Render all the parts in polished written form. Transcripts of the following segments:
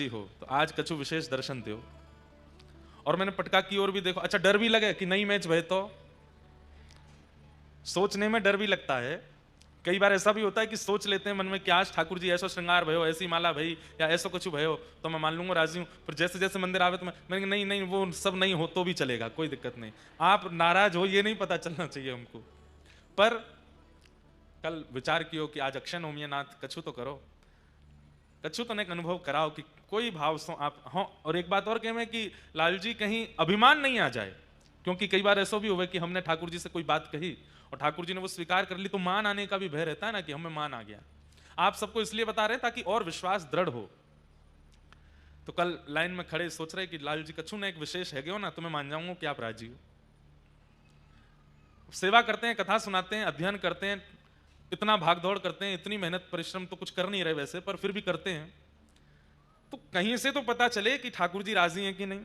राजी हो तो आज कछु विशेष दर्शन दो। और मैंने पटका की ओर भी देखो, अच्छा डर भी लगे कि नहीं मैच भय, तो सोचने में डर भी लगता है। कई बार ऐसा भी होता है कि सोच लेते हैं मन में कि आज ठाकुर जी ऐसा श्रृंगार भयो, ऐसी माला भई या ऐसा कुछ भयो तो मैं मान लूंगा, राजी हूं। फिर जैसे जैसे मंदिर आवे तो मैं नहीं नहीं वो सब नहीं हो तो भी चलेगा, कोई दिक्कत नहीं, आप नाराज हो ये नहीं पता चलना चाहिए हमको। पर कल विचार कियो कि आज अक्षय नवमी है नाथ, कछु तो करो, कछु तो एक अनुभव कराओ कि कोई भाव सो आप हो। और एक बात और कहें कि लाल जी कहीं अभिमान नहीं आ जाए, क्योंकि कई बार ऐसा भी हुआ कि हमने ठाकुर जी से कोई बात कही और ठाकुर जी ने वो स्वीकार कर ली, तो मान आने का भी भय रहता है ना कि हमें मान आ गया। आप सबको इसलिए बता रहे हैं ताकि और विश्वास दृढ़ हो। तो कल लाइन में खड़े सोच रहे कि लाल जी कछु ना एक विशेष है ना तो मैं मान जाऊंगा कि आप राजी हो। सेवा करते हैं, कथा सुनाते हैं, अध्ययन करते हैं, इतना भागदौड़ करते हैं, इतनी मेहनत परिश्रम तो कुछ कर नहीं रहे वैसे, पर फिर भी करते हैं, तो कहीं से तो पता चले कि ठाकुर जी राजी हैं कि नहीं।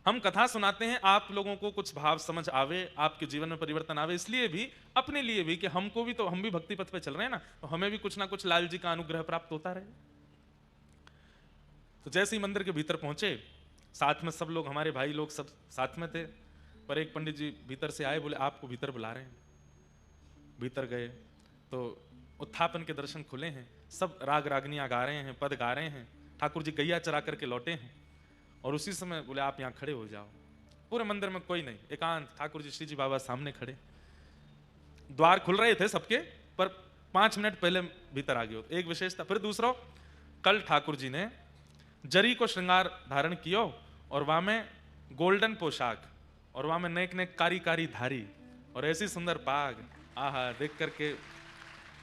हम कथा सुनाते हैं, आप लोगों को कुछ भाव समझ आवे, आपके जीवन में परिवर्तन आवे, इसलिए भी, अपने लिए भी, कि हमको भी तो, हम भी भक्ति पथ पे चल रहे हैं ना, तो हमें भी कुछ ना कुछ लाल जी का अनुग्रह प्राप्त होता रहे। तो जैसे ही मंदिर के भीतर पहुंचे, साथ में सब लोग, हमारे भाई लोग सब साथ में थे, पर एक पंडित जी भीतर से आए, बोले आपको भीतर बुला रहे हैं। भीतर गए तो उत्थापन के दर्शन खुले हैं, सब राग रागनियां गा रहे हैं, पद गा रहे हैं, ठाकुर जी गैया चरा करके लौटे हैं। और उसी समय बोले आप यहाँ खड़े हो जाओ। पूरे मंदिर में कोई नहीं, एकांत, ठाकुर जी श्री जी बाबा सामने खड़े। द्वार खुल रहे थे सबके, पर 5 मिनट पहले भीतर आ गए। एक विशेषता फिर दूसरा, कल ठाकुर जी ने जरी को श्रृंगार धारण कियो और वहां में गोल्डन पोशाक और वहां में नेक नेक कारी कारी धारी और ऐसी सुंदर पाग, आहा, देख करके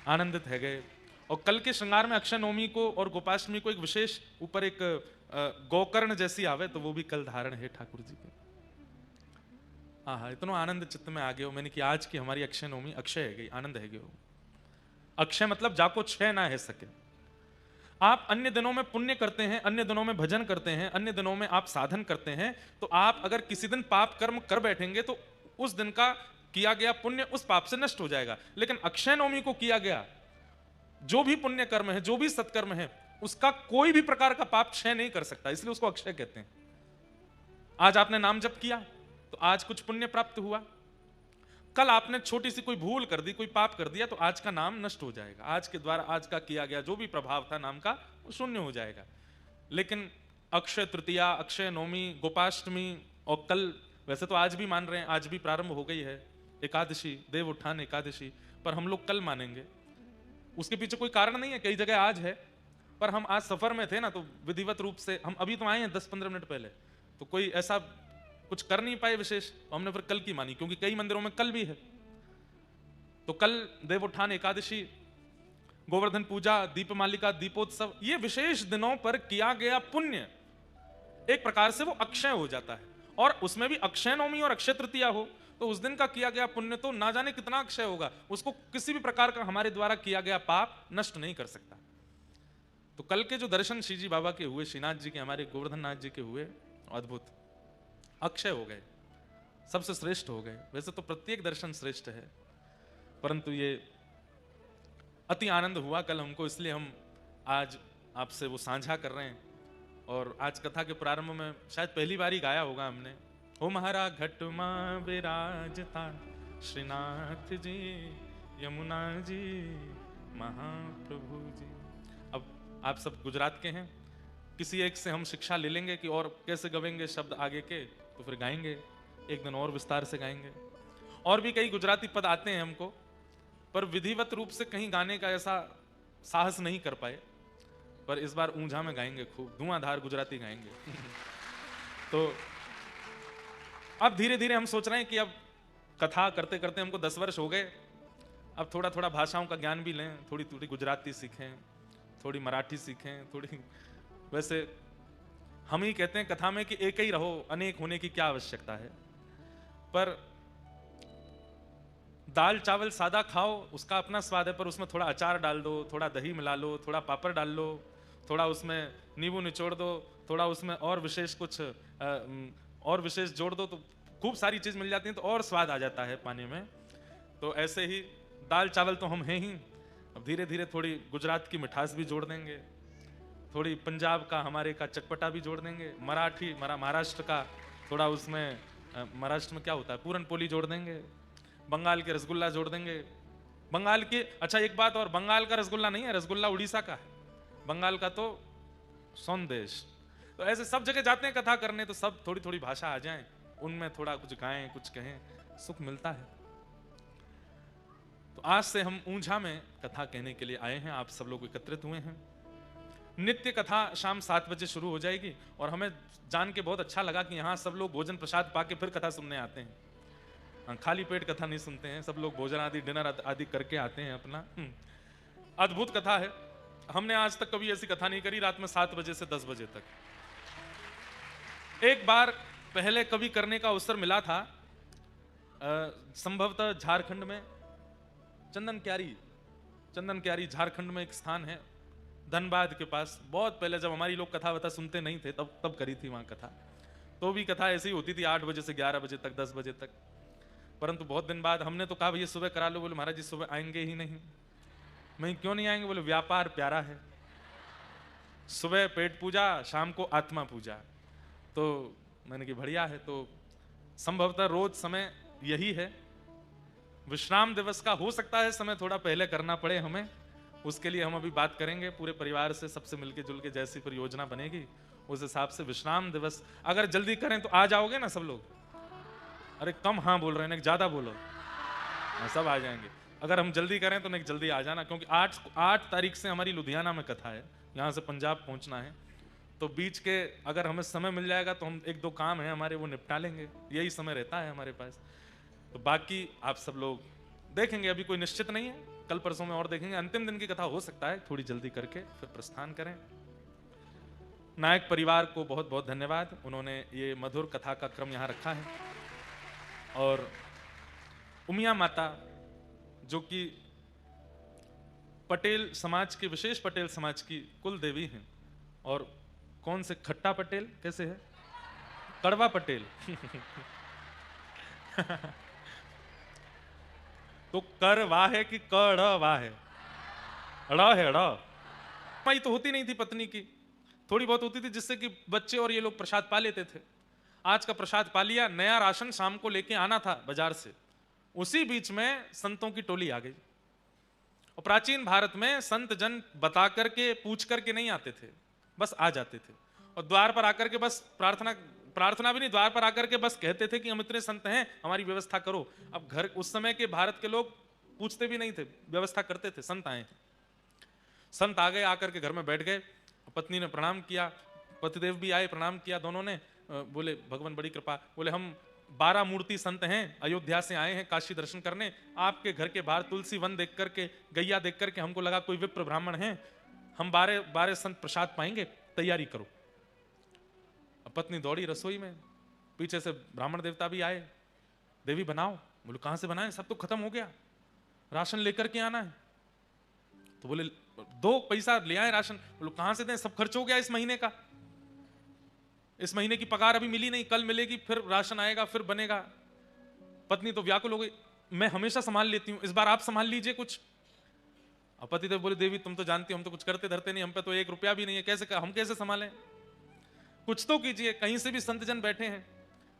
आनंदित है गए। और कल के श्रृंगार में अक्षय नवमी को और गोपाष्टमी को एक विशेष ऊपर एक गोकर्ण जैसी आवे, तो वो भी कल धारण है ठाकुर जी के। हाँ, इतना आनंद चित्त में आ गया मैंने कि आज की हमारी अक्षय नवमी अक्षय है गई, आनंद है गयो। अक्षय मतलब जाको क्षय ना है सके। आप अन्य दिनों में पुण्य करते हैं, अन्य दिनों में भजन करते हैं, अन्य दिनों में आप साधन करते हैं, तो आप अगर किसी दिन पाप कर्म कर बैठेंगे तो उस दिन का किया गया पुण्य उस पाप से नष्ट हो जाएगा। लेकिन अक्षय नवमी को किया गया जो भी पुण्य कर्म है, जो भी सत्कर्म है, उसका कोई भी प्रकार का पाप क्षय नहीं कर सकता, इसलिए उसको अक्षय कहते हैं। आज आपने नाम जप किया तो आज कुछ पुण्य प्राप्त हुआ, कल आपने छोटी सी कोई भूल कर दी, कोई पाप कर दिया, तो आज का नाम नष्ट हो जाएगा, आज के द्वारा आज का किया गया जो भी प्रभाव था नाम का वो शून्य हो जाएगा। लेकिन अक्षय तृतीया, अक्षय नवमी, गोपाष्टमी और कल, वैसे तो आज भी मान रहे हैं, आज भी प्रारंभ हो गई है एकादशी, देव उत्थान एकादशी, पर हम लोग कल मानेंगे। उसके पीछे कोई कारण नहीं है, कई जगह आज है, पर हम आज सफर में थे ना, तो विधिवत रूप से हम अभी तो आए हैं 10-15 मिनट पहले, तो कोई ऐसा कुछ कर नहीं पाए विशेष, तो हमने फिर कल की मानी, क्योंकि कई मंदिरों में कल भी है। तो कल देवोत्थान एकादशी, गोवर्धन पूजा, दीपमालिका, दीपोत्सव, ये विशेष दिनों पर किया गया पुण्य एक प्रकार से वो अक्षय हो जाता है। और उसमें भी अक्षय नवमी और अक्षय तृतीया हो तो उस दिन का किया गया पुण्य तो ना जाने कितना अक्षय होगा, उसको किसी भी प्रकार का हमारे द्वारा किया गया पाप नष्ट नहीं कर सकता। तो कल के जो दर्शन श्री जी बाबा के हुए, श्रीनाथ जी के, हमारे गोवर्धन नाथ जी के हुए, अद्भुत अक्षय हो गए, सबसे श्रेष्ठ हो गए। वैसे तो प्रत्येक दर्शन श्रेष्ठ है, परंतु ये अति आनंद हुआ कल हमको, इसलिए हम आज आपसे वो साझा कर रहे हैं। और आज कथा के प्रारंभ में शायद पहली बार ही गाया होगा हमने, हो महारा घट मां विराजता श्रीनाथ जी, यमुना जी, महाप्रभु जी। अब आप सब गुजरात के हैं, किसी एक से हम शिक्षा ले लेंगे कि और कैसे गवेंगे शब्द आगे के, तो फिर गाएंगे, एक दिन और विस्तार से गाएंगे। और भी कई गुजराती पद आते हैं हमको, पर विधिवत रूप से कहीं गाने का ऐसा साहस नहीं कर पाए, पर इस बार ऊंझा में गाएंगे, खूब धुआंधार गुजराती गाएंगे। तो अब धीरे धीरे हम सोच रहे हैं कि अब कथा करते करते हमको 10 वर्ष हो गए, अब थोड़ा थोड़ा भाषाओं का ज्ञान भी लें, थोड़ी थोड़ी गुजराती सीखें, थोड़ी मराठी सीखें, थोड़ी, वैसे हम ही कहते हैं कथा में कि एक ही रहो, अनेक होने की क्या आवश्यकता है। पर दाल चावल सादा खाओ, उसका अपना स्वाद है, पर उसमें थोड़ा अचार डाल दो, थोड़ा दही मिला लो, थोड़ा पापड़ डाल लो, थोड़ा उसमें नींबू निचोड़ दो, थोड़ा उसमें और विशेष कुछ और विशेष जोड़ दो, तो खूब सारी चीज मिल जाती है, तो और स्वाद आ जाता है पाने में। तो ऐसे ही दाल चावल तो हम हैं ही, अब धीरे धीरे थोड़ी गुजरात की मिठास भी जोड़ देंगे, थोड़ी पंजाब का हमारे का चटपटा भी जोड़ देंगे, मराठी महाराष्ट्र का थोड़ा उसमें महाराष्ट्र में क्या होता है पूरन पोली जोड़ देंगे, बंगाल के रसगुल्ला जोड़ देंगे। बंगाल के, अच्छा एक बात और, बंगाल का रसगुल्ला नहीं है, रसगुल्ला उड़ीसा का है, बंगाल का तो सौंदेश। तो ऐसे सब जगह जाते हैं कथा करने, तो सब थोड़ी थोड़ी भाषा आ जाए, उनमें थोड़ा कुछ गाएं कुछ कहें, सुख मिलता है। तो आज से हम ऊंझा में कथा कहने के लिए आए हैं, आप सब लोग एकत्रित हुए हैं। नित्य कथा शाम 7 बजे शुरू हो जाएगी, और हमें जान के बहुत अच्छा लगा कि यहाँ सब लोग भोजन प्रसाद पाके फिर कथा सुनने आते हैं। खाली पेट कथा नहीं सुनते हैं, सब लोग भोजन आदि डिनर आदि करके आते हैं अपना। अद्भुत कथा है, हमने आज तक कभी ऐसी कथा नहीं करी रात में 7 बजे से 10 बजे तक। एक बार पहले कभी करने का अवसर मिला था, संभवतः झारखंड में चंदन क्यारी झारखंड में एक स्थान है धनबाद के पास। बहुत पहले जब हमारी लोग कथा वथा सुनते नहीं थे तब करी थी वहां कथा। तो भी कथा ऐसी होती थी 8 बजे से 11 बजे तक, 10 बजे तक। परंतु बहुत दिन बाद हमने तो कहा भैया सुबह करा लो। बोले महाराज जी सुबह आएंगे ही नहीं। मैं क्यों नहीं आएंगे? बोले व्यापार प्यारा है, सुबह पेट पूजा, शाम को आत्मा पूजा। तो मैंने कहा बढ़िया है। तो संभवतः रोज समय यही है। विश्राम दिवस का हो सकता है समय थोड़ा पहले करना पड़े हमें, उसके लिए हम अभी बात करेंगे पूरे परिवार से, सबसे मिलके जुल के जैसी परियोजना बनेगी उस हिसाब से विश्राम दिवस अगर जल्दी करें तो आ जाओगे ना सब लोग? अरे कम हाँ बोल रहे हैं, ज्यादा बोलो। सब आ जाएंगे अगर हम जल्दी करें तो नहीं, जल्दी आ जाना, क्योंकि 8 तारीख से हमारी लुधियाना में कथा है, यहाँ से पंजाब पहुंचना है। तो बीच के अगर हमें समय मिल जाएगा तो हम 1-2 काम है हमारे वो निपटा लेंगे, यही समय रहता है हमारे पास। तो बाकी आप सब लोग देखेंगे, अभी कोई निश्चित नहीं है, कल परसों में और देखेंगे। अंतिम दिन की कथा हो सकता है थोड़ी जल्दी करके फिर प्रस्थान करें। नायक परिवार को बहुत बहुत धन्यवाद, उन्होंने ये मधुर कथा का क्रम यहाँ रखा है। और उमिया माता जो कि पटेल समाज की, विशेष पटेल समाज की कुल देवी हैं। और कौन से खट्टा पटेल कैसे है? कड़वा पटेल तो कर वाह है कि कड़ वाह है? ड़ है ड़। माई तो होती नहीं थी पत्नी की, थोड़ी बहुत होती थी जिससे कि बच्चे और ये लोग प्रसाद पा लेते थे। आज का प्रसाद पा लिया, नया राशन शाम को लेके आना था बाजार से, उसी बीच में संतों की टोली आ गई। और प्राचीन भारत में संत जन बता करके पूछ करके नहीं आते थे, बस आ जाते थे। और द्वार पर आकर के बस प्रार्थना भी नहीं, द्वार पर आकर के बस कहते थे कि हम इतने संत हैं, हमारी व्यवस्था करो। अब घर, उस समय के भारत के लोग पूछते भी नहीं थे, व्यवस्था करते थे। संत आए, संत आ गए, आकर के घर में बैठ गए। पत्नी ने प्रणाम किया, पतिदेव भी आए, प्रणाम किया दोनों ने। बोले भगवान बड़ी कृपा, बोले हम 12 मूर्ति संत हैं, अयोध्या से आए हैं काशी दर्शन करने। आपके घर के बाहर तुलसी वन देख करके, गैया देख करके हमको लगा कोई विप्र ब्राह्मण है, हम 12 संत प्रसाद पाएंगे, तैयारी करो। अब पत्नी दौड़ी रसोई में, पीछे से ब्राह्मण देवता भी आए, देवी बनाओ। बोले कहां से बनाए? सब तो खत्म हो गया, राशन लेकर के आना है। तो बोले 2 पैसा ले आए राशन। बोले कहां से दें? सब खर्च हो गया इस महीने का, इस महीने की पगार अभी मिली नहीं, कल मिलेगी, फिर राशन आएगा, फिर बनेगा। पत्नी तो व्याकुल हो गई, मैं हमेशा संभाल लेती हूं, इस बार आप संभाल लीजिए कुछ। अब पतिदेव बोले देवी तुम तो जानती हो हम तो कुछ करते धरते नहीं, हम पे तो 1 रुपया भी नहीं है, कैसे हम कैसे संभालें? कुछ तो कीजिए। कहीं से भी संत जन बैठे हैं,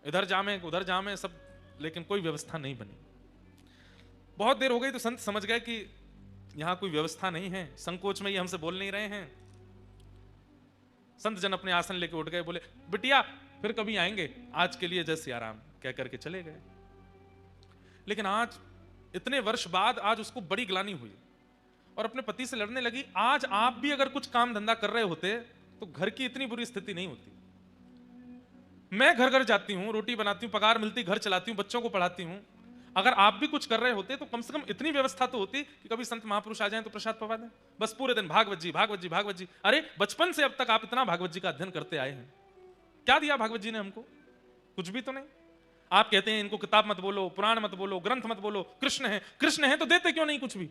इधर जामे उधर जामे सब, लेकिन कोई व्यवस्था नहीं बनी। बहुत देर हो गई तो संत समझ गए कि यहां कोई व्यवस्था नहीं है, संकोच में ये हमसे बोल नहीं रहे हैं। संत जन अपने आसन लेके उठ गए, बोले बिटिया फिर कभी आएंगे, आज के लिए जय सिया राम कह करके चले गए। लेकिन आज इतने वर्ष बाद आज उसको बड़ी ग्लानि हुई और अपने पति से लड़ने लगी। आज आप भी अगर कुछ काम धंधा कर रहे होते तो घर की इतनी बुरी स्थिति नहीं होती। मैं घर घर जाती हूं, रोटी बनाती हूं, पगार मिलती, घर चलाती हूं, बच्चों को पढ़ाती हूं। अगर आप भी कुछ कर रहे होते तो कम से कम इतनी व्यवस्था तो होती कि कभी संत महापुरुष आ जाएं तो प्रसाद पवा दें। बस पूरे दिन भागवत जी भागवत जी भागवत जी। अरे बचपन से अब तक आप इतना भागवत जी का अध्ययन करते आए हैं, क्या दिया भागवत जी ने हमको? कुछ भी तो नहीं। आप कहते हैं इनको किताब मत बोलो, पुराण मत बोलो, ग्रंथ मत बोलो, कृष्ण है तो देते क्यों नहीं कुछ भी?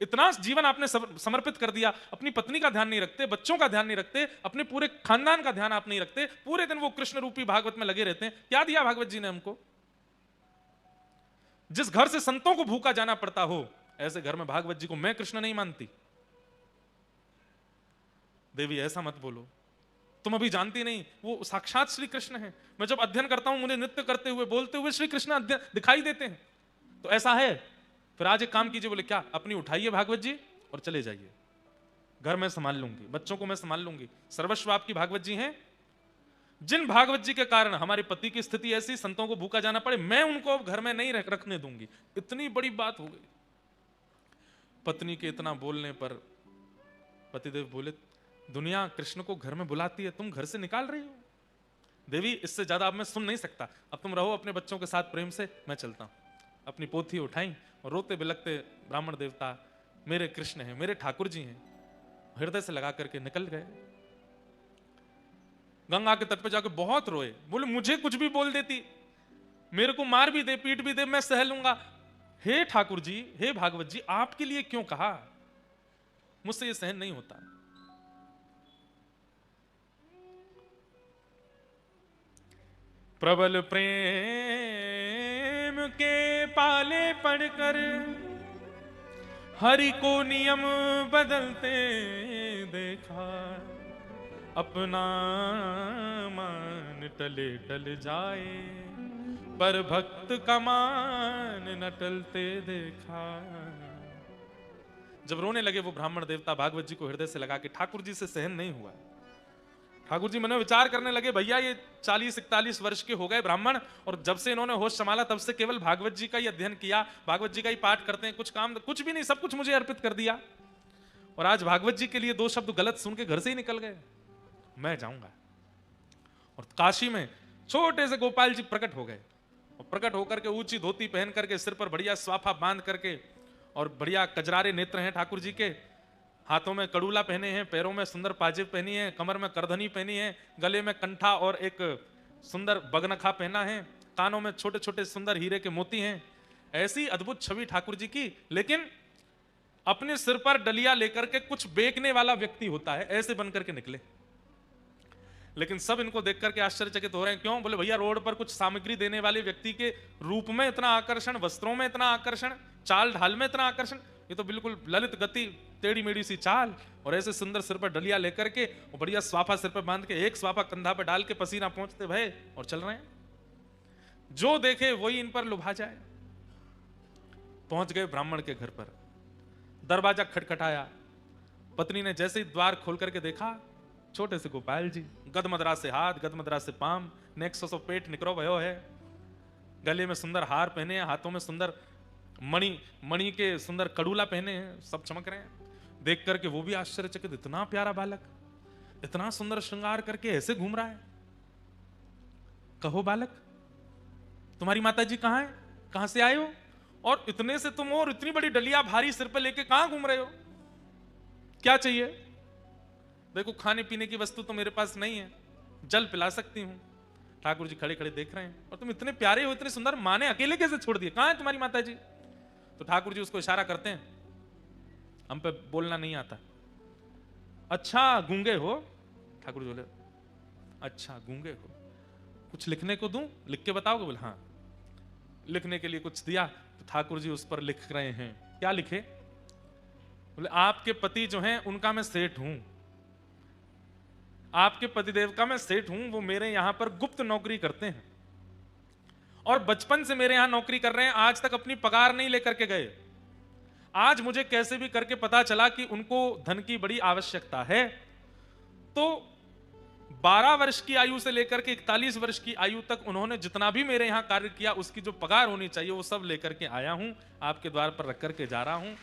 इतना जीवन आपने समर्पित कर दिया, अपनी पत्नी का ध्यान नहीं रखते, बच्चों का ध्यान नहीं रखते, अपने पूरे खानदान का ध्यान आप नहीं रखते, पूरे दिन वो कृष्ण रूपी भागवत में लगे रहते हैं। क्या दिया भागवत जी ने हमको? जिस घर से संतों को भूखा जाना पड़ता हो, ऐसे घर में भागवत जी को मैं कृष्ण नहीं मानती। देवी ऐसा मत बोलो, तुम अभी जानती नहीं, वो साक्षात श्री कृष्ण है। मैं जब अध्ययन करता हूं मुझे नृत्य करते हुए बोलते हुए श्री कृष्ण दिखाई देते हैं, तो ऐसा है। फिर आज एक काम कीजिए। बोले क्या? अपनी उठाइए भागवत जी और चले जाइए, घर में संभाल लूंगी, बच्चों को मैं संभाल लूंगी, सर्वस्व आपकी भागवत जी हैं। जिन भागवत जी के कारण हमारे पति की स्थिति ऐसी, संतों को भूखा जाना पड़े, मैं उनको अब घर में नहीं रखने दूंगी। इतनी बड़ी बात हो गई। पत्नी के इतना बोलने पर पतिदेव बोले, दुनिया कृष्ण को घर में बुलाती है, तुम घर से निकाल रही हो। देवी इससे ज्यादा अब मैं सुन नहीं सकता, अब तुम रहो अपने बच्चों के साथ प्रेम से, मैं चलता हूं। अपनी पोथी उठाई और रोते बिलखते ब्राह्मण देवता मेरे कृष्ण हैं, मेरे ठाकुर जी हैं, हृदय से लगा करके निकल गए। गंगा के तट पे जाकर बहुत रोए। बोले मुझे कुछ भी बोल देती, मेरे को मार भी दे, पीट भी दे, मैं सह लूंगा। हे ठाकुर जी, हे भागवत जी, आपके लिए क्यों कहा? मुझसे ये सहन नहीं होता। प्रबल प्रेम के पाले पड़कर हरि को नियम बदलते देखा, अपना मान टले टल जाए, पर भक्त का मान न टलते देखा। जब रोने लगे वो ब्राह्मण देवता, भागवत जी को हृदय से लगा के, ठाकुर जी से सहन नहीं हुआ। ठाकुर जी मन में विचार करने लगे, भैया ये 40-41 वर्ष के हो गए ब्राह्मण, और जब से इन्होंने होश संभाला तब से केवल भागवत जी का ही अध्ययन किया, भागवत जी का ही पाठ करते हैं, कुछ काम कुछ भी नहीं, सब कुछ मुझे अर्पित कर दिया, और आज भागवत जी के लिए 2 शब्द गलत सुन के घर से ही निकल गए। मैं जाऊंगा। और काशी में छोटे से गोपाल जी प्रकट हो गए, और प्रकट होकर के ऊंची धोती पहन करके, सिर पर बढ़िया स्वाफा बांध करके, और बढ़िया कजरारे नेत्र हैं ठाकुर जी के, हाथों में कड़ूला पहने हैं, पैरों में सुंदर पाजेब पहनी है, कमर में करधनी पहनी है, गले में कंठा और एक सुंदर बगनखा पहना है, कानों में छोटे छोटे सुंदर हीरे के मोती हैं। ऐसी अद्भुत छवि ठाकुर जी की। लेकिन अपने सिर पर डलिया लेकर के कुछ बेचने वाला व्यक्ति होता है, ऐसे बनकर के निकले। लेकिन सब इनको देख करके आश्चर्यचकित हो रहे हैं। क्यों? बोले भैया रोड पर कुछ सामग्री देने वाले व्यक्ति के रूप में इतना आकर्षण, वस्त्रों में इतना आकर्षण, चाल ढाल में इतना आकर्षण, ये तो बिल्कुल ललित गति, टेढ़ी मेढ़ी सी चाल, और ऐसे सुंदर सिर पर डलिया लेकर के, और बढ़िया स्वाफा सिर पर बांध के, एक स्वाफा कंधा पर डाल के पसीना पहुंचते भय और चल रहे हैं। जो देखे वही इन पर लुभा जाए। पहुंच गए ब्राह्मण के घर पर, दरवाजा खटखटाया। पत्नी ने जैसे ही द्वार खोल करके देखा, छोटे से गोपाल जी, गदमदरा से हाथ, गदमदरा से पाम, नेक सो पेट निकरो भयो है, गले में सुंदर हार पहने हैं, हाथों में सुंदर मणि के सुंदर कड़ूला पहने हैं, सब चमक रहे हैं। देख करके वो भी आश्चर्यचकित, इतना प्यारा बालक, इतना सुंदर श्रृंगार करके ऐसे घूम रहा है। कहो बालक, तुम्हारी माता जी कहाँ है? कहां से आए हो? और इतने से तुम, और इतनी बड़ी डलिया भारी सिर पे लेके कहां घूम रहे हो? क्या चाहिए? देखो खाने पीने की वस्तु तो मेरे पास नहीं है, जल पिला सकती हूं। ठाकुर जी खड़े खड़े देख रहे हैं, और तुम इतने प्यारे हो, इतने सुंदर, माँ ने अकेले कैसे छोड़ दिए? कहां है तुम्हारी माता जी? तो ठाकुर जी उसको इशारा करते हैं, हम पे बोलना नहीं आता। अच्छा गूंगे हो? ठाकुर जी बोले अच्छा गूंगे हो, कुछ लिखने को दूं? लिख के बताओगे? बोले हाँ। लिखने के लिए कुछ दिया, तो ठाकुर जी उस पर लिख रहे हैं। क्या लिखे? बोले आपके पति जो हैं उनका मैं सेठ हूं, आपके पतिदेव का मैं सेठ हूं, वो मेरे यहां पर गुप्त नौकरी करते हैं, और बचपन से मेरे यहां नौकरी कर रहे हैं, आज तक अपनी पगार नहीं लेकर के गए। आज मुझे कैसे भी करके पता चला कि उनको धन की बड़ी आवश्यकता है, तो 12 वर्ष की आयु से लेकर के 41 वर्ष की आयु तक उन्होंने जितना भी मेरे यहां कार्य किया, उसकी जो पगार होनी चाहिए वो सब लेकर के आया हूं, आपके द्वार पर रख करके जा रहा हूं,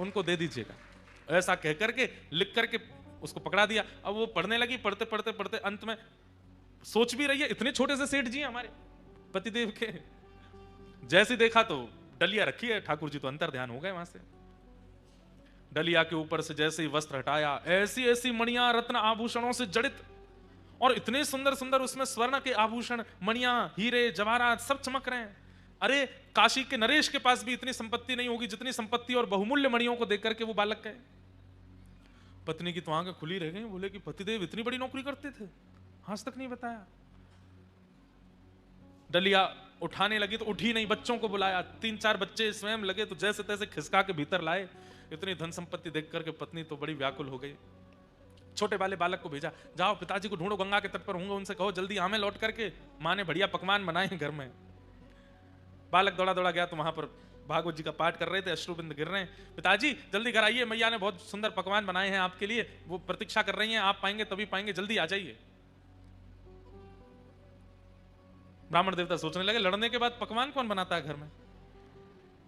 उनको दे दीजिएगा। ऐसा कह करके लिख करके उसको पकड़ा दिया। अब वो पढ़ने लगी, पढ़ते पढ़ते पढ़ते अंत में सोच भी रही है, इतने छोटे से सेठ जी हैं हमारे पतिदेव के। जैसे देखा तो डलिया रखी है, ठाकुर जी तो अंतर ध्यान हो गए वहां से। डलिया के ऊपर से जैसे ही वस्त्र हटाया, ऐसी ऐसी मणियां रत्न आभूषणों से जड़ित, और इतने सुंदर सुंदर उसमें स्वर्ण के आभूषण, मणियां, हीरे जवाहरात सब चमक रहे हैं। अरे काशी के नरेश के पास भी इतनी संपत्ति नहीं होगी जितनी संपत्ति और बहुमूल्य मणियों को देख करके वो बालक गए। पत्नी की तो आंखें खुली रह गई, बोले कि पतिदेव इतनी बड़ी नौकरी करते थे, आज तक नहीं बताया। डलिया उठाने लगी तो उठी नहीं, बच्चों को बुलाया, 3-4 बच्चे स्वयं लगे तो जैसे तैसे खिसका के भीतर लाए। इतनी धन संपत्ति देख करके पत्नी तो बड़ी व्याकुल हो गई। छोटे वाले बालक को भेजा, जाओ पिताजी को ढूंढो, गंगा के तट पर होंगे, उनसे कहो जल्दी आमे लौट करके, माँ ने बढ़िया पकवान बनाए हैं घर में। बालक दौड़ा दौड़ा गया तो वहां पर भागवत जी का पाठ कर रहे थे, अश्रुबिंद गिर रहे हैं। पिताजी जल्दी घर आइए, मैया ने बहुत सुंदर पकवान बनाए हैं आपके लिए, वो प्रतीक्षा कर रही हैं, आप पाएंगे तभी पाएंगे, जल्दी आ जाइए। ब्राह्मण देवता सोचने लगे, लड़ने के बाद पकवान कौन बनाता है घर में?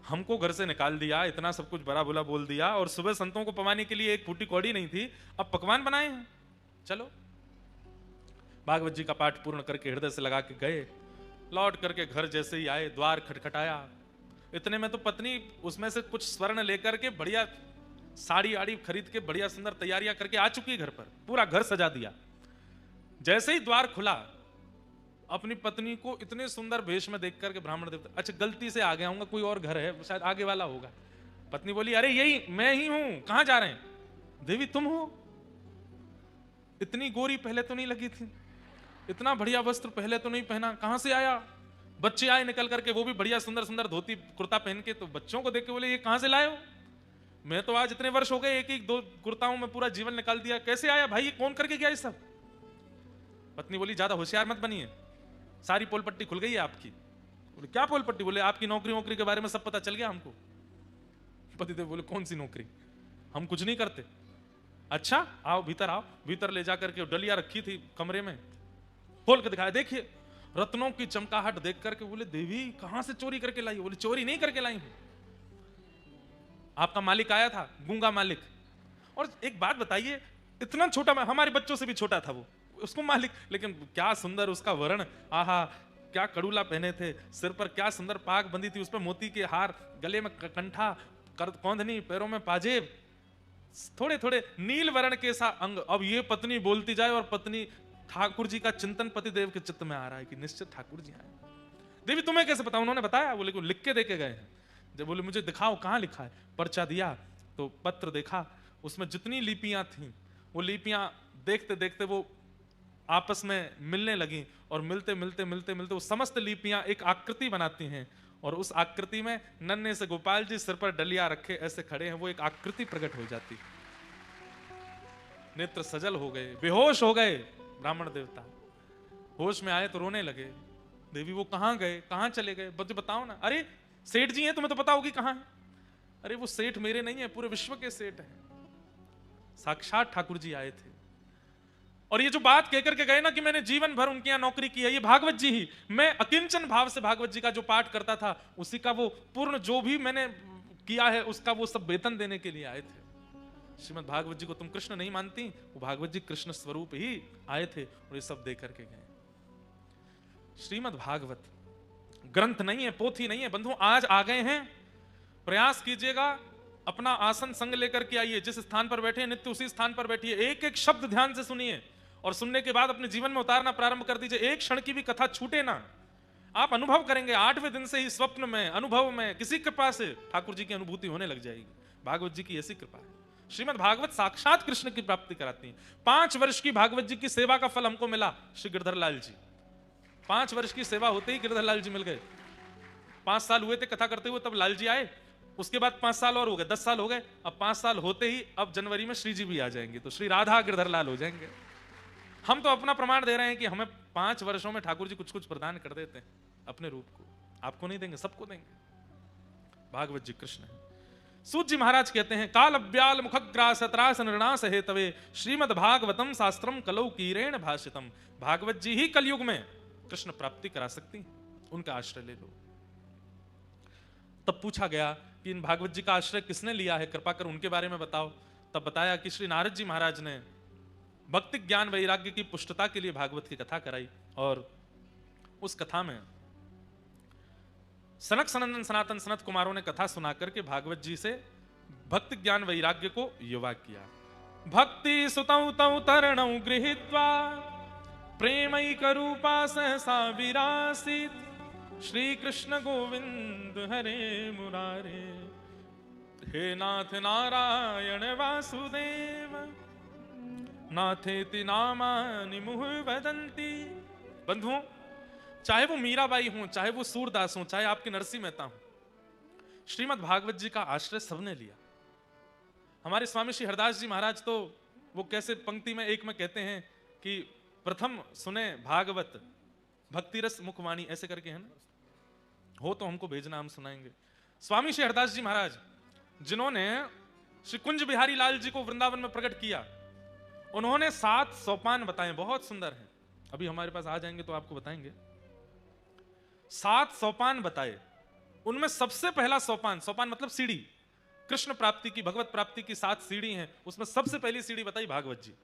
हमको घर से निकाल दिया, इतना सब कुछ बड़ा बुला बोल दिया, और सुबह संतों को पवाने के लिए एक फूटी कौड़ी नहीं थी, अब पकवान बनाए हैं। चलो, भागवत जी का पाठ पूर्ण करके हृदय से लगा के गए। लौट करके घर जैसे ही आए, द्वार खटखटाया, इतने में तो पत्नी उसमें से कुछ स्वर्ण लेकर के बढ़िया साड़ी आड़ी खरीद के बढ़िया सुंदर तैयारियां करके आ चुकी है घर पर, पूरा घर सजा दिया। जैसे ही द्वार खुला, अपनी पत्नी को इतने सुंदर वेश में देख करके ब्राह्मण देवता, अच्छा गलती से आ गया हूँ, कोई और घर है, शायद आगे वाला होगा। पत्नी बोली, अरे यही मैं ही हूं, कहां जा रहे हैं? देवी तुम हो? इतनी गोरी पहले तो नहीं लगी थी, इतना बढ़िया वस्त्र पहले तो नहीं पहना, कहां से आया? बच्चे आए निकल करके, वो भी बढ़िया सुंदर सुंदर धोती कुर्ता पहन के, तो बच्चों को देख के बोले, ये कहां से लाए हो? मैं तो आज इतने वर्ष हो गए, एक एक दो कुर्ताओं में पूरा जीवन निकाल दिया, कैसे आया भाई, ये कौन करके गया ये सब? पत्नी बोली, ज्यादा होशियार मत बनिए, सारी पोल पट्टी खुल गई है आपकी। बोले क्या पोल पट्टी? बोले आपकी नौकरी वोकरी के बारे में सब पता चल गया हमको। पतिदेव बोले, कौन सी नौकरी? हम कुछ नहीं करते। अच्छा आओ भीतर आओ। भीतर ले जाकर के डलिया रखी थी कमरे में, खोल के दिखाया, देखिए रत्नों की चमकाहट देख करके बोले, देवी कहां से चोरी करके लाई? बोले चोरी नहीं करके लाई हूं, आपका मालिक आया था, गूंगा मालिक। और एक बात बताइए, इतना छोटा, हमारे बच्चों से भी छोटा था वो, उसको मालिक, लेकिन क्या सुंदर उसका वर्ण, आहा क्या कड़ूला पहने थे, सिर पर क्या सुंदर पाग बंधी थी, उस पर मोती के हार, गले में कंठा, कौंधनी, पैरों में पाजेब, थोड़े थोड़े नील वर्ण के सा अंग। अब ये पत्नी बोलती जाए, और पत्नी ठाकुर जी का चिंतन पति देव के चित्त में आ रहा है कि निश्चित ठाकुर जी आए। देवी तुम्हें कैसे पता? उन्होंने बताया। बोले को लिख के देके गए हैं। जब बोले मुझे दिखाओ कहां लिखा है, पर्चा दिया तो पत्र देखा, उसमें जितनी लिपियां थी वो लिपियां देखते देखते वो आपस में मिलने लगी, और मिलते मिलते मिलते मिलते वो समस्त लिपियां एक आकृति बनाती हैं, और उस आकृति में नन्हे से गोपाल जी सिर पर डलिया रखे ऐसे खड़े हैं, वो एक आकृति प्रकट हो जाती। नेत्र सजल हो गए, बेहोश हो गए ब्राह्मण देवता। होश में आए तो रोने लगे। देवी वो कहां गए, कहां चले गए, मुझे बताओ ना। अरे सेठ जी हैं, तुम्हें तो पता होगी कहां है। अरे वो सेठ मेरे नहीं है, पूरे विश्व के सेठ हैं, साक्षात ठाकुर जी आए थे। और ये जो बात कहकर के गए ना कि मैंने जीवन भर उनके यहाँ नौकरी की है, ये भागवत जी ही, मैं अकिंचन भाव से भागवत जी का जो पाठ करता था, उसी का वो पूर्ण जो भी मैंने किया है उसका वो सब वेतन देने के लिए आए थे। श्रीमद् भागवत जी को तुम कृष्ण नहीं मानती, वो भागवत जी कृष्ण स्वरूप ही आए थे, और ये सब दे करके गए। श्रीमद् भागवत ग्रंथ नहीं है, पोथी नहीं है बंधु, आज आ गए हैं, प्रयास कीजिएगा, अपना आसन संग लेकर के आइए, जिस स्थान पर बैठे हैं नित्य उसी स्थान पर बैठिए, एक एक शब्द ध्यान से सुनिए, और सुनने के बाद अपने जीवन में उतारना प्रारंभ कर दीजिए। एक क्षण की भी कथा छूटे ना। आप अनुभव करेंगे, 8वें दिन से ही स्वप्न में, अनुभव में, किसी कृपा से ठाकुर जी की अनुभूति होने लग जाएगी। भागवत जी की ऐसी कृपा है। श्रीमद् भागवत साक्षात कृष्ण की प्राप्ति कराती है। 5 वर्ष की भागवत जी की सेवा का फल हमको मिला, श्री गिरधर लाल जी। 5 वर्ष की सेवा होते ही गिरधर लाल जी मिल गए। 5 साल हुए थे कथा करते हुए, तब लाल जी आए, उसके बाद 5 साल और हो गए, 10 साल हो गए। अब 5 साल होते ही अब जनवरी में श्री जी भी आ जाएंगे, तो श्री राधा गिरधर लाल हो जाएंगे। हम तो अपना प्रमाण दे रहे हैं कि हमें 5 वर्षों में ठाकुर जी कुछ कुछ प्रदान कर देते हैं अपने रूप को। आपको नहीं देंगे, सबको देंगे। भागवत जी कृष्ण है। सूत जी महाराज कहते हैं, काल अव्याल मुखग्रास त्रास नृणास हेतवे श्रीमद् भागवतम शास्त्रम कलौ कीरेण भाषितम। भागवत जी ही कलयुग में कृष्ण प्राप्ति करा सकती, उनका आश्रय ले लो। तब पूछा गया कि इन भागवत जी का आश्रय किसने लिया है, कृपा कर उनके बारे में बताओ। तब बताया कि श्री नारद जी महाराज ने भक्ति ज्ञान वैराग्य की पुष्टता के लिए भागवत की कथा कराई, और उस कथा में सनक सनंदन सनातन सनत कुमारों ने कथा सुनाकर के भागवत जी से भक्ति ज्ञान वैराग्य को युवा किया। भक्ति सुतौ तौ तरणौ गृहीत्वा प्रेमैक रूपा सहसा विरासित श्री कृष्ण गोविंद हरे मुरारे हे नाथ नारायण वासुदेव नाथेति नामानि मुहुः वदन्ति। बंधुओं, चाहे वो मीराबाई हों, चाहे वो सूरदास हों, चाहे आपके नरसिंह मेहता हों, श्रीमद् भागवत जी का आश्रय सबने लिया। हमारे स्वामी श्री हरदास जी महाराज तो वो कैसे पंक्ति में एक में कहते हैं कि प्रथम सुने भागवत भक्ति रस मुखवाणी, ऐसे करके है ना, हो तो हमको भेजना, हम सुनाएंगे। स्वामी श्री हरदास जी महाराज जिन्होंने श्री कुंज बिहारी लाल जी को वृंदावन में प्रकट किया, उन्होंने 7 सोपान बताए, बहुत सुंदर हैं, अभी हमारे पास आ जाएंगे तो आपको बताएंगे। 7 सोपान बताए, उनमें सबसे पहला सोपान, सोपान मतलब सीढ़ी, कृष्ण प्राप्ति की, भगवत प्राप्ति की 7 सीढ़ी हैं, उसमें सबसे पहली सीढ़ी बताई भागवत जी।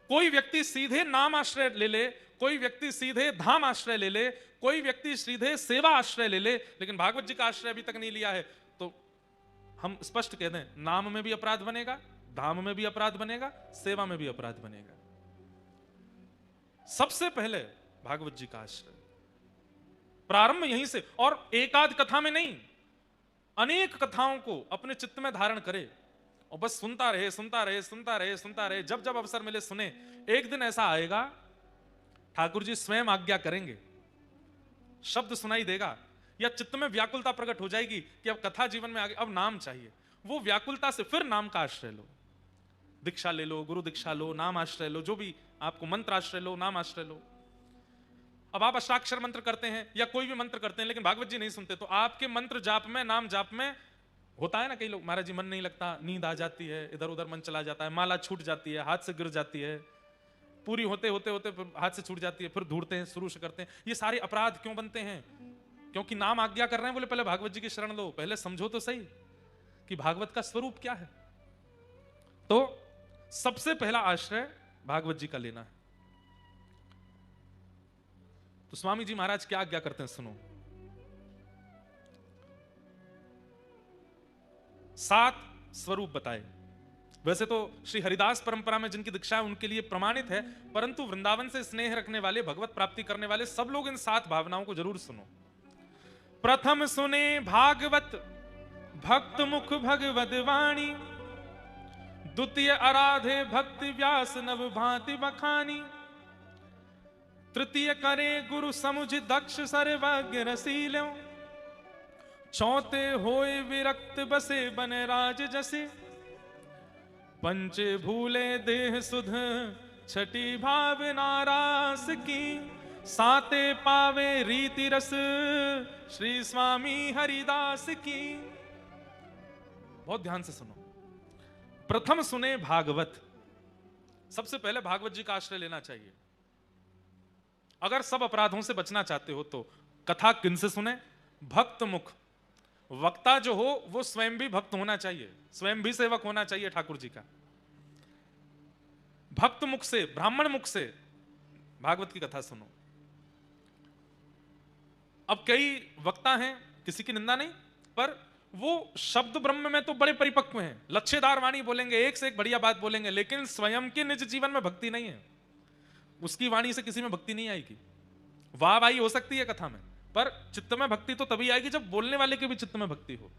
कोई व्यक्ति सीधे नाम आश्रय ले ले, कोई व्यक्ति सीधे धाम आश्रय ले ले, कोई व्यक्ति सीधे सेवा आश्रय ले ले, लेकिन भागवत जी का आश्रय अभी तक नहीं लिया है, तो हम स्पष्ट कह दें, नाम में भी अपराध बनेगा, धाम में भी अपराध बनेगा, सेवा में भी अपराध बनेगा। सबसे पहले भागवत जी का आश्रय, प्रारंभ यहीं से, और एकाध कथा में नहीं, अनेक कथाओं को अपने चित्त में धारण करे और बस सुनता रहे, सुनता रहे, सुनता रहे, सुनता रहे, जब जब अवसर मिले सुने। एक दिन ऐसा आएगा, ठाकुर जी स्वयं आज्ञा करेंगे, शब्द सुनाई देगा, या चित्त में व्याकुलता प्रकट हो जाएगी कि अब कथा जीवन में आगे, अब नाम चाहिए। वो व्याकुलता से फिर नाम का आश्रय लो, दीक्षा ले लो, गुरु दीक्षा लो, नाम आश्रय लो, जो भी आपको, मंत्र आश्रय लो, नाम आश्रय लो। अब आप अष्टाक्षर मंत्र करते हैं या कोई भी मंत्र करते हैं, लेकिन भागवत जी नहीं सुनते, तो आपके मंत्र जाप में, नाम जाप में होता है ना, कई लोग, महाराज जी मन नहीं लगता, नींद आ जाती है, इधर उधर मन चला जाता है, माला छूट जाती है, हाथ से गिर जाती है, पूरी होते होते होते हाथ से छूट जाती है, फिर ढूंढते हैं, शुरू से करते हैं। ये सारे अपराध क्यों बनते हैं? क्योंकि नाम आज्ञा कर रहे हैं, बोले पहले भागवत जी की शरण लो, पहले समझो तो सही कि भागवत का स्वरूप क्या है। तो सबसे पहला आश्रय भागवत जी का लेना है। तो स्वामी जी महाराज क्या आज्ञा करते हैं, सुनो। 7 स्वरूप बताए। वैसे तो श्री हरिदास परंपरा में जिनकी दीक्षा है उनके लिए प्रमाणित है, परंतु वृंदावन से स्नेह रखने वाले, भगवत प्राप्ति करने वाले सब लोग इन 7 भावनाओं को जरूर सुनो। प्रथम सुने भागवत भक्त मुख भगवद वाणी, द्वितीय आराधे भक्ति व्यास नव भांति बखानी, तृतीय करे गुरु समुझ दक्ष सर्वज्ञ रसीलो, चौथे होए विरक्त बसे बने राज जसे, पंचे भूले देह सुध छठी भावना रास की, साते पावे रीति रस श्री स्वामी हरिदास की। बहुत ध्यान से सुनो। प्रथम सुने भागवत, सबसे पहले भागवत जी का आश्रय लेना चाहिए। अगर सब अपराधों से बचना चाहते हो तो कथा किनसे सुने? भक्त मुख। वक्ता जो हो वो स्वयं भी भक्त होना चाहिए, स्वयं भी सेवक होना चाहिए ठाकुर जी का। भक्त मुख से, ब्राह्मण मुख से भागवत की कथा सुनो। अब कई वक्ता हैं, किसी की निंदा नहीं, पर वो शब्द ब्रह्म में तो बड़े परिपक्व हैं, लच्छेदार वाणी बोलेंगे, एक से एक बढ़िया बात बोलेंगे, लेकिन स्वयं के निज जीवन में भक्ति नहीं है। उसकी वाणी से किसी में भक्ति नहीं आएगी। वाह वाही हो सकती है कथा में, पर चित्त में भक्ति तो तभी आएगी जब बोलने वाले के भी चित्त में भक्ति हो।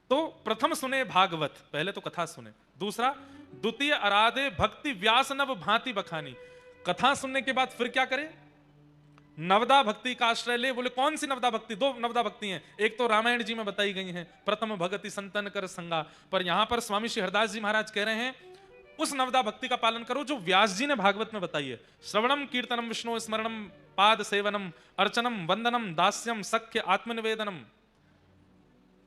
तो प्रथम सुने भागवत, पहले तो कथा सुने। दूसरा, द्वितीय आराधे भक्ति व्यास नव भांति बखानी। कथा सुनने के बाद फिर क्या करे? नवदा भक्ति का आश्रय ले। बोले कौन सी नवदा भक्ति? 2 नवदा भक्ति हैं, एक तो रामायण जी में बताई गई हैं, प्रथम भगति संतन कर संगा, पर यहां पर स्वामी श्री हरदास जी महाराज कह रहे हैं उस नवदा भक्ति का पालन करो जो व्यास जी ने भागवत में बताई है। श्रवणम कीर्तनम विष्णु स्मरणम पाद सेवनम अर्चनम वंदनम दास्यम सख्य आत्मनिवेदनम।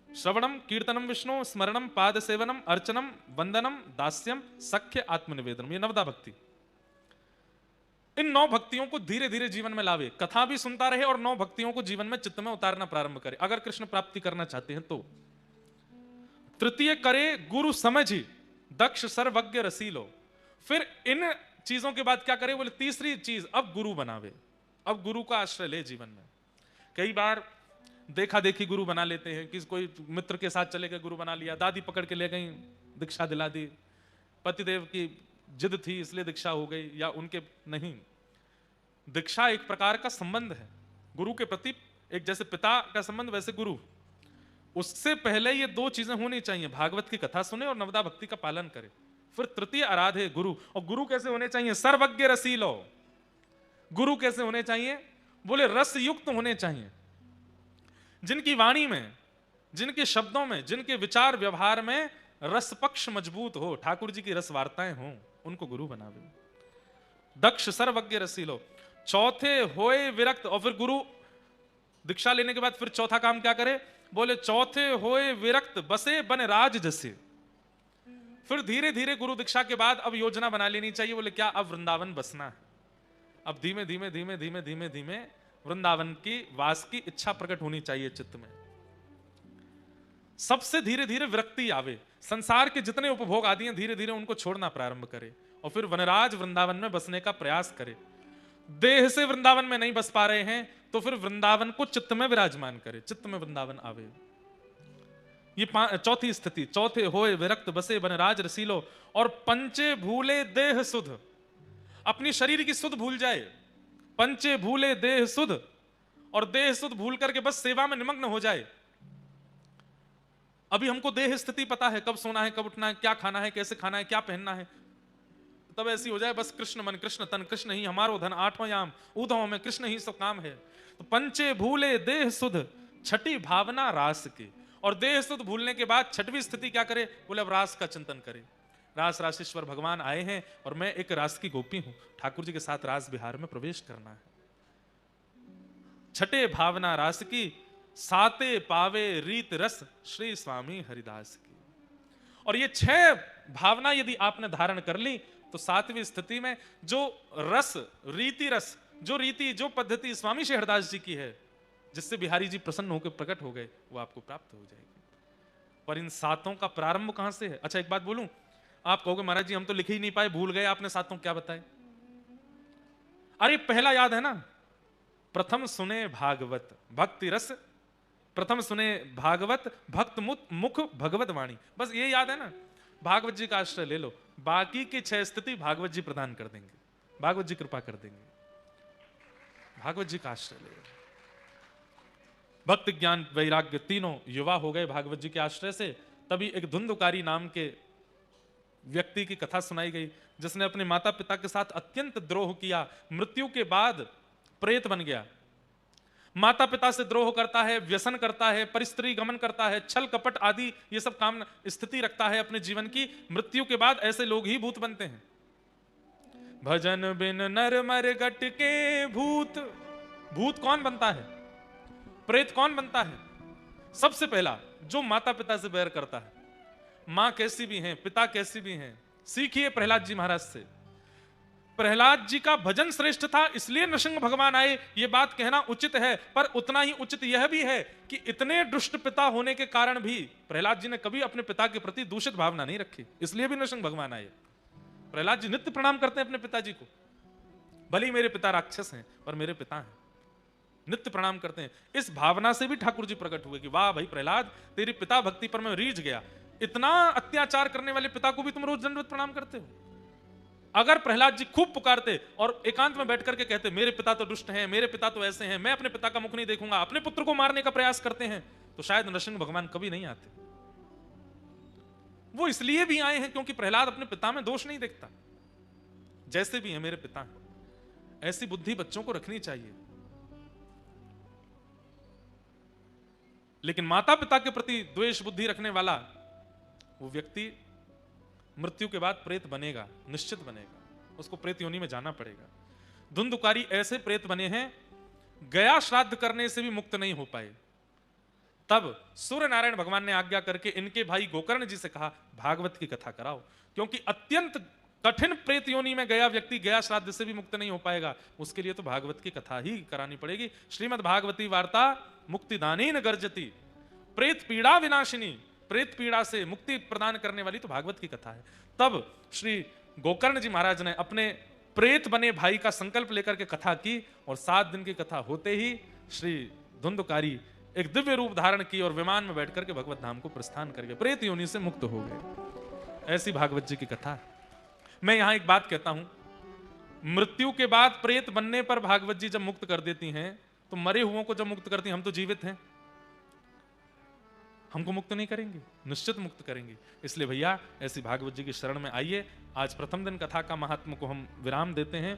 श्रवणम कीर्तनम विष्णु स्मरणम पाद सेवनम अर्चनम वंदनम दास्यम सख्य आत्मनिवेदनम, ये नवदा भक्ति। इन 9 भक्तियों को धीरे धीरे जीवन में लावे, कथा भी सुनता रहे और 9 भक्तियों को जीवन में चित्त में उतारना प्रारंभ करे, अगर कृष्ण प्राप्ति करना चाहते हैं तो। तृतीय करे गुरु समझी दक्ष सर्वज्ञ रसीलो। फिर इन चीजों के बाद क्या करे? बोले तीसरी चीज, अब गुरु बनावे, अब गुरु का आश्रय ले जीवन में। कई बार देखा देखी गुरु बना लेते हैं, कि कोई मित्र के साथ चले गए, गुरु बना लिया, दादी पकड़ के ले गई, दीक्षा दिला दी, पतिदेव की जिद थी इसलिए दीक्षा हो गई, या उनके नहीं। दीक्षा एक प्रकार का संबंध है गुरु के प्रति, एक जैसे पिता का संबंध वैसे गुरु। उससे पहले ये 2 चीजें होनी चाहिए, भागवत की कथा सुने और नवदा भक्ति का पालन करे। फिर तृतीय आराधे गुरु। और गुरु कैसे होने चाहिए? सर्वज्ञ रसीलो। गुरु कैसे होने चाहिए? बोले रस युक्त होने चाहिए, जिनकी वाणी में, जिनके शब्दों में, जिनके विचार व्यवहार में रस पक्ष मजबूत हो, ठाकुर जी की रस वार्ताएं हों, उनको गुरु बनावे। दक्ष सर्वज्ञ रसीलो, चौथे होए विरक्त। और फिर गुरु दीक्षा लेने के बाद फिर चौथा काम क्या करे? बोले चौथे होए विरक्त बसे बन राज जसे। फिर धीरे धीरे गुरु दीक्षा के बाद अब योजना बना लेनी चाहिए। बोले क्या? अब वृंदावन बसना है। अब धीमे धीमे धीमे धीमे धीमे धीमे वृंदावन की वास की इच्छा प्रकट होनी चाहिए चित्त में। सबसे धीरे धीरे विरक्ति आवे, संसार के जितने उपभोग आदि हैं धीरे धीरे उनको छोड़ना प्रारंभ करे और फिर वनराज वृंदावन में बसने का प्रयास करे। देह से वृंदावन में नहीं बस पा रहे हैं तो फिर वृंदावन को चित्त में विराजमान करे, चित्त में वृंदावन आवे। ये चौथी स्थिति, चौथे होए विरक्त बसे वनराज रसीलो। और पंचे भूले देह सुध, अपनी शरीर की सुध भूल जाए। पंचे भूले देह सुध, और देह सुध भूल करके बस सेवा में निमग्न हो जाए। अभी हमको देह स्थिति पता है, कब सोना है, कब उठना है, क्या खाना है, कैसे खाना है, क्या पहनना है। तब ऐसी हो जाए बस कृष्ण मन कृष्ण तन कृष्ण ही हमारो धन, आठों याम ऊधों में कृष्ण ही सब काम है। तो पंचे भूले देह सुध, छठी भावना रास की। और देह सुध भूलने के बाद छठवीं स्थिति क्या करे? बोले अब रास का चिंतन करे। रास राशेश्वर भगवान आए हैं और मैं एक रास की गोपी हूं, ठाकुर जी के साथ रास विहार में प्रवेश करना है। छठे भावना रास की, साते पावे रीत रस श्री स्वामी हरिदास की। और ये 6 भावना यदि आपने धारण कर ली तो 7वीं स्थिति में जो रस, रीति रस, जो रीति, जो पद्धति स्वामी श्री हरिदास जी की है, जिससे बिहारी जी प्रसन्न होकर प्रकट हो गए, वो आपको प्राप्त हो जाएगी। पर इन 7 का प्रारंभ कहां से है? अच्छा एक बात बोलूं, आप कहोगे महाराज जी हम तो लिख ही नहीं पाए, भूल गए, आपने 7 क्या बताए? अरे पहला याद है ना, प्रथम सुने भागवत भक्ति रस, प्रथम सुने भागवत भक्त मुख भगवत वाणी, बस ये याद है ना। भागवत जी का आश्रय ले लो, बाकी की 6 स्थिति भागवत जी प्रदान कर देंगे, भागवत जी कृपा कर देंगे। भागवत जी का आश्रय ले लो। भक्ति ज्ञान वैराग्य तीनों युवा हो गए भागवत जी के आश्रय से। तभी एक धुंधुकारी नाम के व्यक्ति की कथा सुनाई गई, जिसने अपने माता पिता के साथ अत्यंत द्रोह किया, मृत्यु के बाद प्रेत बन गया। माता पिता से द्रोह करता है, व्यसन करता है, परिस्त्री गमन करता है, छल कपट आदि ये सब काम स्थिति रखता है अपने जीवन की। मृत्यु के बाद ऐसे लोग ही भूत बनते हैं। भजन बिन नर मर गट के भूत। भूत कौन बनता है? प्रेत कौन बनता है? सबसे पहला जो माता पिता से बैर करता है। मां कैसी भी हैं, पिता कैसी भी हैं, सीखिए प्रहलाद जी महाराज से। प्रहलाद जी का भजन श्रेष्ठ था, इसलिए नृसिंह भगवान आए, ये बात कहना उचित है। पर उतना ही उचित यह भी है कि इतने दुष्ट पिता होने के कारण भी प्रहलाद जी ने कभी अपने पिता के प्रति दूषित भावना नहीं रखी, इसलिए भी नृसिंह भगवान आए। प्रहलाद जी नित्य प्रणाम करते हैं अपने पिताजी को, भले ही मेरे पिता राक्षस हैं पर मेरे पिता हैं, नित्य प्रणाम करते हैं। इस भावना से भी ठाकुर जी प्रकट हुए कि वाह भाई प्रहलाद, तेरी पिता भक्ति पर मैं रीझ गया। इतना अत्याचार करने वाले पिता को भी तुम रोज दंडवत प्रणाम करते हो। अगर प्रहलाद जी खूब पुकारते और एकांत में बैठ करके कहते मेरे पिता तो दुष्ट हैं, मेरे पिता तो ऐसे हैं, मैं अपने पिता का मुख नहीं देखूंगा, अपने पुत्र को मारने का प्रयास करते हैं, तो शायद नरसिंह भगवान कभी नहीं आते। वो इसलिए भी आए हैं क्योंकि प्रहलाद अपने पिता में दोष नहीं देखता। जैसे भी है मेरे पिता हैं, ऐसी बुद्धि बच्चों को रखनी चाहिए। लेकिन माता पिता के प्रति द्वेष बुद्धि रखने वाला वो व्यक्ति मृत्यु के बाद प्रेत बनेगा, निश्चित बनेगा, उसको प्रेत योनि में जाना पड़ेगा। धुंधुकारी ऐसे प्रेत बने हैं, गया श्राद्ध करने से भी मुक्त नहीं हो पाए। तब सूर्य नारायण भगवान ने आज्ञा करके इनके भाई गोकर्ण जी से कहा भागवत की कथा कराओ, क्योंकि अत्यंत कठिन प्रेत योनि में गया व्यक्ति गया श्राद्ध से भी मुक्त नहीं हो पाएगा, उसके लिए तो भागवत की कथा ही करानी पड़ेगी। श्रीमद् भागवती वार्ता मुक्तिदानेन गर्जति, प्रेत पीड़ा विनाशिनी, प्रेत पीड़ा से मुक्ति प्रदान करने वाली तो भागवत की कथा है। तब श्री गोकर्ण जी महाराज ने अपने प्रेत बने भाई का संकल्प लेकर के कथा की और 7 दिन की कथा होते ही श्री धुंधुकारी एक दिव्य रूप धारण की और विमान में बैठ करके भगवत धाम को प्रस्थान करके प्रेत योनि से मुक्त हो गए। ऐसी भागवत जी की कथा। मैं यहां एक बात कहता हूं, मृत्यु के बाद प्रेत बनने पर भागवत जी जब मुक्त कर देती हैं तो मरे हुओं को जब मुक्त करती हैं, हम तो जीवित हैं, हमको मुक्त नहीं करेंगे? निश्चित मुक्त करेंगे। इसलिए भैया ऐसी भागवत जी की शरण में आइए। आज प्रथम दिन कथा का महात्म को हम विराम देते हैं।